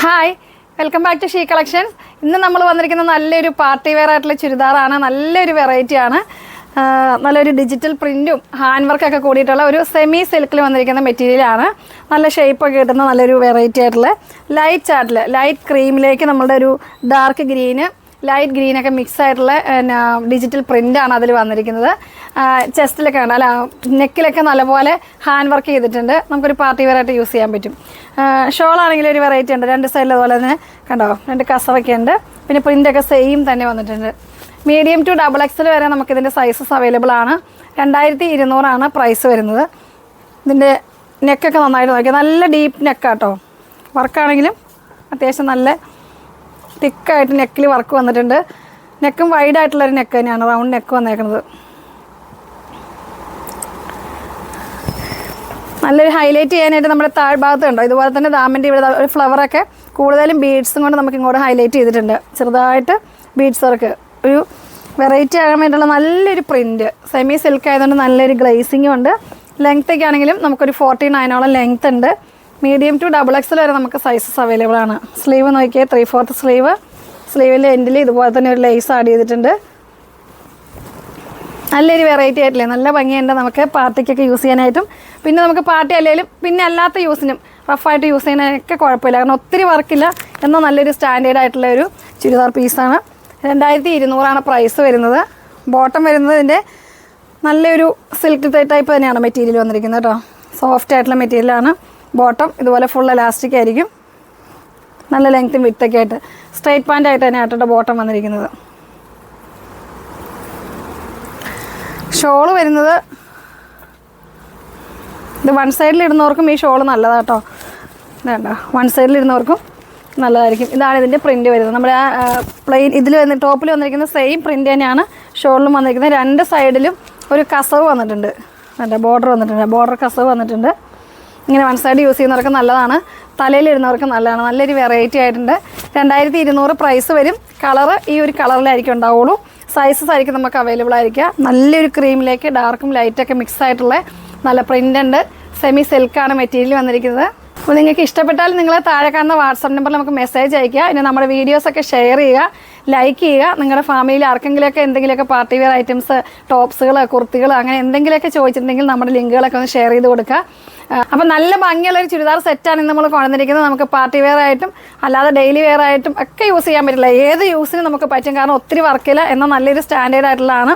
Hi, welcome back to she collections. ഇന്ന് നമ്മൾ വന്നിരിക്കുന്ന നല്ലൊരു പാർട്ടി വെയർ ആയിട്ടുള്ള ചുരിദാറാണ്. നല്ലൊരു വെറൈറ്റിയാണ്. നല്ലൊരു ഡിജിറ്റൽ പ്രിൻറ്റും ഹാൻഡ് വർക്കൊക്കെ കൂടിയിട്ടുള്ള ഒരു സെമി സിൽക്കിൽ വന്നിരിക്കുന്ന മെറ്റീരിയലാണ്. നല്ല ഷേപ്പൊക്കെ കിട്ടുന്ന നല്ലൊരു വെറൈറ്റി ആയിട്ടുള്ള ലൈറ്റ് ചാർട്ടിൽ ലൈറ്റ് ക്രീമിലേക്ക് നമ്മളുടെ ഒരു ഡാർക്ക് ഗ്രീന് ലൈറ്റ് ഗ്രീനൊക്കെ മിക്സ് ആയിട്ടുള്ള ഡിജിറ്റൽ പ്രിൻ്റാണ് അതിൽ വന്നിരിക്കുന്നത്. ചെസ്റ്റിലൊക്കെ ഉണ്ട്, അല്ല നെക്കിലൊക്കെ നല്ലപോലെ ഹാൻഡ് വർക്ക് ചെയ്തിട്ടുണ്ട്. നമുക്കൊരു പാർട്ടി വെയർ ആയിട്ട് യൂസ് ചെയ്യാൻ പറ്റും. ഷോളാണെങ്കിൽ ഒരു വെറൈറ്റി ഉണ്ട്, രണ്ട് സൈഡിൽ അതുപോലെ തന്നെ കണ്ടോ, രണ്ട് കസവൊക്കെ ഉണ്ട്. പിന്നെ പ്രിൻ്റൊക്കെ സെയിം തന്നെ വന്നിട്ടുണ്ട്. മീഡിയം ടു XXL വരെ നമുക്കിതിൻ്റെ സൈസസ് അവൈലബിൾ ആണ്. 2200 പ്രൈസ് വരുന്നത്. ഇതിൻ്റെ നെക്കൊക്കെ നന്നായിട്ട് നോക്കിയാൽ നല്ല ഡീപ്പ് നെക്കാട്ടോ. വർക്കാണെങ്കിലും അത്യാവശ്യം നല്ല തിക്കായിട്ട് നെക്കിൽ വർക്ക് വന്നിട്ടുണ്ട്. നെക്കും വൈഡായിട്ടുള്ളൊരു നെക്ക് തന്നെയാണ്, റൗണ്ട് നെക്ക് വന്നേക്കുന്നത്. നല്ലൊരു ഹൈലൈറ്റ് ചെയ്യാനായിട്ട് നമ്മുടെ താഴ്ഭാഗത്ത് ഉണ്ടോ, ഇതുപോലെ തന്നെ ദാമിൻ്റെ ഇവിടെ ഒരു ഫ്ലവറൊക്കെ കൂടുതലും ബീഡ്സും കൊണ്ട് നമുക്ക് ഇങ്ങോട്ട് ഹൈലൈറ്റ് ചെയ്തിട്ടുണ്ട്. ചെറുതായിട്ട് ബീഡ്സ് വർക്ക്, ഒരു വെറൈറ്റി ആകാൻ വേണ്ടിയുള്ള നല്ലൊരു പ്രിൻറ്റ്. സെമി സിൽക്ക് ആയതുകൊണ്ട് നല്ലൊരു ഗ്ലേസിങ്ങും ഉണ്ട്. ലെങ്ത്തൊക്കെ ആണെങ്കിലും നമുക്കൊരു 49 ലെങ്ത് ഉണ്ട്. മീഡിയം ടു XXL വരെ നമുക്ക് സൈസസ് അവൈലബിൾ ആണ്. സ്ലീവ് നോക്കിയാൽ 3/4 സ്ലീവ്. സ്ലീവിൻ്റെ എൻഡിൽ ഇതുപോലെ തന്നെ ഒരു ലേസ് ആഡ് ചെയ്തിട്ടുണ്ട്. നല്ലൊരു വെറൈറ്റി ആയിട്ടില്ലേ, നല്ല ഭംഗിയുണ്ട്. നമുക്ക് പാർട്ടിക്കൊക്കെ യൂസ് ചെയ്യാനായിട്ടും പിന്നെ നമുക്ക് പാർട്ടി അല്ലെങ്കിലും പിന്നെ അല്ലാത്ത യൂസിനും റഫായിട്ട് യൂസ് ചെയ്യാനൊക്കെ കുഴപ്പമില്ല. കാരണം ഒത്തിരി വർക്കില്ല, എന്നാൽ നല്ലൊരു സ്റ്റാൻഡേർഡ് ആയിട്ടുള്ള ഒരു ചുരിദാർ പീസാണ്. 2200 പ്രൈസ് വരുന്നത്. ബോട്ടം വരുന്നത് ഇതിൻ്റെ നല്ലൊരു സിൽക്ക് ടൈപ്പ് തന്നെയാണ് മെറ്റീരിയൽ വന്നിരിക്കുന്നത് കേട്ടോ. സോഫ്റ്റ് ആയിട്ടുള്ള മെറ്റീരിയലാണ്. ബോട്ടം ഇതുപോലെ ഫുൾ എലാസ്റ്റിക് ആയിരിക്കും. നല്ല ലെങ്ത്തും വിത്തൊക്കെ ആയിട്ട് സ്ട്രൈറ്റ് പാൻ്റ് ആയിട്ട് തന്നെ ആട്ടോ ബോട്ടം വന്നിരിക്കുന്നത്. ഷോള് വരുന്നത് ഇത് വൺ സൈഡിൽ ഇടുന്നവർക്കും ഈ ഷോള് നല്ലതാണ് കേട്ടോ. വേണ്ട, വൺ സൈഡിൽ ഇടുന്നവർക്കും നല്ലതായിരിക്കും. ഇതാണ് ഇതിൻ്റെ പ്രിൻറ്റ് വരുന്നത്. നമ്മുടെ പ്ലെയിൻ ഇതിൽ വന്ന് ടോപ്പിൽ വന്നിരിക്കുന്ന സെയിം പ്രിൻറ്റ് തന്നെയാണ് ഷോളിലും വന്നിരിക്കുന്നത്. രണ്ട് സൈഡിലും ഒരു കസവ് വന്നിട്ടുണ്ട്, വേണ്ട ബോർഡർ വന്നിട്ടുണ്ട്, ബോർഡർ കസവ് വന്നിട്ടുണ്ട്. ഇങ്ങനെ വൺ സൈഡ് യൂസ് ചെയ്യുന്നവർക്ക് നല്ലതാണ്, തലയിലിടുന്നവർക്ക് നല്ലതാണ്. നല്ലൊരു വെറൈറ്റി ആയിട്ടുണ്ട്. 2200 പ്രൈസ് വരും. കളറ് ഈ ഒരു കളറിലായിരിക്കും ഉണ്ടാവുള്ളൂ. സൈസസ് ആയിരിക്കും നമുക്ക് അവൈലബിൾ ആയിരിക്കുക. നല്ലൊരു ക്രീമിലേക്ക് ഡാർക്കും ലൈറ്റൊക്കെ മിക്സ് ആയിട്ടുള്ള നല്ല പ്രിൻ്റ് ഉണ്ട്. സെമി സിൽക്കാണ് മെറ്റീരിയൽ വന്നിരിക്കുന്നത്. അപ്പോൾ നിങ്ങൾക്ക് ഇഷ്ടപ്പെട്ടാൽ നിങ്ങൾ താഴെ കാണുന്ന വാട്സാപ്പ് നമ്പറിൽ നമുക്ക് മെസ്സേജ് അയയ്ക്കുക. പിന്നെ നമ്മുടെ വീഡിയോസൊക്കെ ഷെയർ ചെയ്യുക, ലൈക്ക് ചെയ്യുക. നിങ്ങളുടെ ഫാമിലിയിൽ ആർക്കെങ്കിലുമൊക്കെ എന്തെങ്കിലുമൊക്കെ പാർട്ടി വെയർ ഐറ്റംസ്, ടോപ്സുകൾ, കുർത്തികൾ അങ്ങനെ എന്തെങ്കിലുമൊക്കെ ചോദിച്ചിട്ടുണ്ടെങ്കിൽ നമ്മുടെ ലിങ്കുകളൊക്കെ ഒന്ന് ഷെയർ ചെയ്ത് കൊടുക്കുക. അപ്പോൾ നല്ല ഭംഗിയുള്ളൊരു ചുരിദാർ സെറ്റാണ് ഇന്ന് നമ്മൾ കൊണ്ടുവന്നിരിക്കുന്നത്. നമുക്ക് പാർട്ടി വെയർ ആയിട്ടും അല്ലാതെ ഡെയിലി വെയർ ആയിട്ടും ഒക്കെ യൂസ് ചെയ്യാൻ പറ്റില്ല. ഏത് യൂസിനും നമുക്ക് പറ്റും, കാരണം ഒത്തിരി വർക്കില്ല, എന്നാൽ നല്ലൊരു സ്റ്റാൻഡേർഡ് ആയിട്ടുള്ളതാണ്.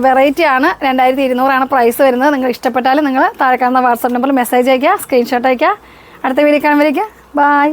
വെറൈറ്റി ആണ്. 2200 പ്രൈസ് വരുന്നത്. നിങ്ങൾ ഇഷ്ടപ്പെട്ടാൽ നിങ്ങൾ താഴെ കാണുന്ന വാട്സാപ്പ് നമ്പറിൽ മെസ്സേജ് അയയ്ക്കുക, സ്ക്രീൻഷോട്ട് അയയ്ക്കുക. അടുത്ത വീഡിയോ കാണുമ്പോഴേക്ക് ബൈ.